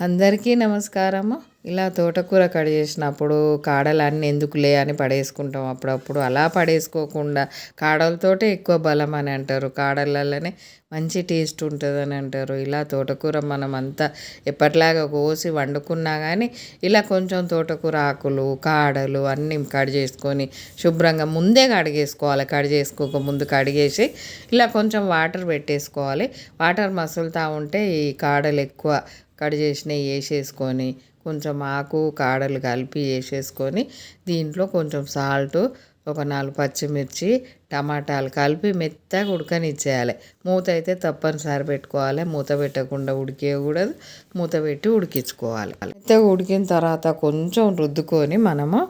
అందరికీ నమస్కారము. ఇలా తోటకూర కట్ చేసినప్పుడు కాడలన్నీ ఎందుకులే అని పడేసుకుంటాం అప్పుడప్పుడు. అలా పడేసుకోకుండా కాడలతోటే ఎక్కువ బలం అని అంటారు, కాడలలోనే మంచి టేస్ట్ ఉంటుందని అంటారు. ఇలా తోటకూర మనం అంతా ఎప్పటిలాగా కోసి వండుకున్నా కానీ ఇలా కొంచెం తోటకూర ఆకులు కాడలు అన్నీ కట్ చేసుకొని శుభ్రంగా ముందే కడిగేసుకోవాలి. కట్ చేసుకోక ముందు కడిగేసి ఇలా కొంచెం వాటర్ పెట్టేసుకోవాలి. వాటర్ మసులుతూ ఉంటే ఈ కాడలు ఎక్కువ కట్ చేసినవి వేసేసుకొని కొంచెం ఆకు కాడలు కలిపి వేసేసుకొని దీంట్లో కొంచెం సాల్టు, ఒక 4 పచ్చిమిర్చి, టమాటాలు కలిపి మెత్తగా ఉడకనిచ్చేయాలి. మూత అయితే తప్పనిసరి పెట్టుకోవాలి. మూత పెట్టకుండా ఉడికేయకూడదు. మూత పెట్టి ఉడికించుకోవాలి. మెత్తగా ఉడికిన తర్వాత కొంచెం రుద్దుకొని మనము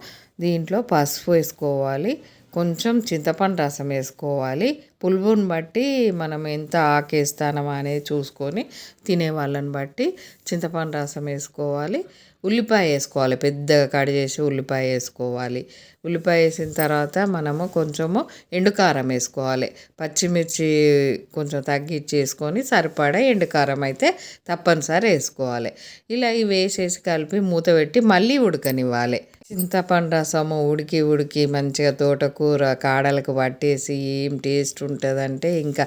దీంట్లో పసుపు వేసుకోవాలి. కొంచెం చింతపండు రసం వేసుకోవాలి. పులుపుని బట్టి మనం ఎంత ఆకేస్తానమా అనేది చూసుకొని తినే వాళ్ళని బట్టి చింతపండు రసం వేసుకోవాలి. ఉల్లిపాయ వేసుకోవాలి. పెద్దగా కట్ చేసి ఉల్లిపాయ వేసుకోవాలి. ఉల్లిపాయ వేసిన తర్వాత మనము కొంచెము ఎండుకారం వేసుకోవాలి. పచ్చిమిర్చి కొంచెం తగ్గించేసుకొని సరిపడా ఎండుకారం అయితే తప్పనిసరి వేసుకోవాలి. ఇలా ఇవి వేసేసి కలిపి మూత పెట్టి మళ్ళీ ఉడకనివ్వాలి. చింతపండు రసము ఉడికి మంచిగా తోటకూర కాడలకు పట్టేసి ఏం టేస్ట్ ఉంటుందంటే ఇంకా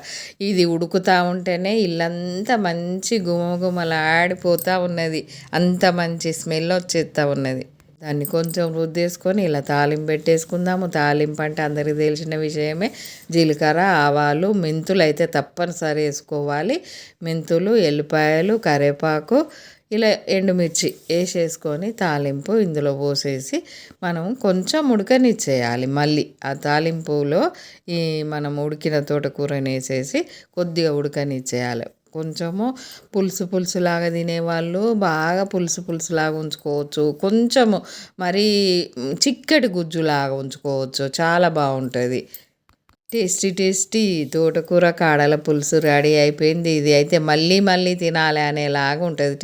ఇది ఉడుకుతూ ఉంటేనే ఇల్లంతా మంచి గుమగుమలాడిపోతూ ఉన్నది. అంత మంచి స్మెల్ వచ్చేస్తూ ఉన్నది. దాన్ని కొంచెం రుద్దేసుకొని ఇలా తాలింపు పెట్టేసుకుందాము. తాలింపు అంటే అందరికీ తెలిసిన విషయమే. జీలకర్ర, ఆవాలు, మెంతులు అయితే తప్పనిసరి వేసుకోవాలి. మెంతులు, ఎల్లిపాయలు, కరివేపాకు, ఇలా ఎండుమిర్చి వేసేసుకొని తాలింపు ఇందులో పోసేసి మనం కొంచెం ఉడకనిచ్చేయాలి. మళ్ళీ ఆ తాలింపులో ఈ మనం ఉడికిన తోటకూరని వేసేసి కొద్దిగా ఉడకనిచ్చేయాలి. కొంచెము పులుసులాగా తినేవాళ్ళు బాగా పులుసులాగా ఉంచుకోవచ్చు. కొంచెము మరీ చిక్కటి గుజ్జులాగా ఉంచుకోవచ్చు. చాలా బాగుంటుంది. టేస్టీ తోటకూర కాడల పులుసు రెడీ అయిపోయింది. ఇది అయితే మళ్ళీ తినాలి అనేలాగా ఉంటుంది.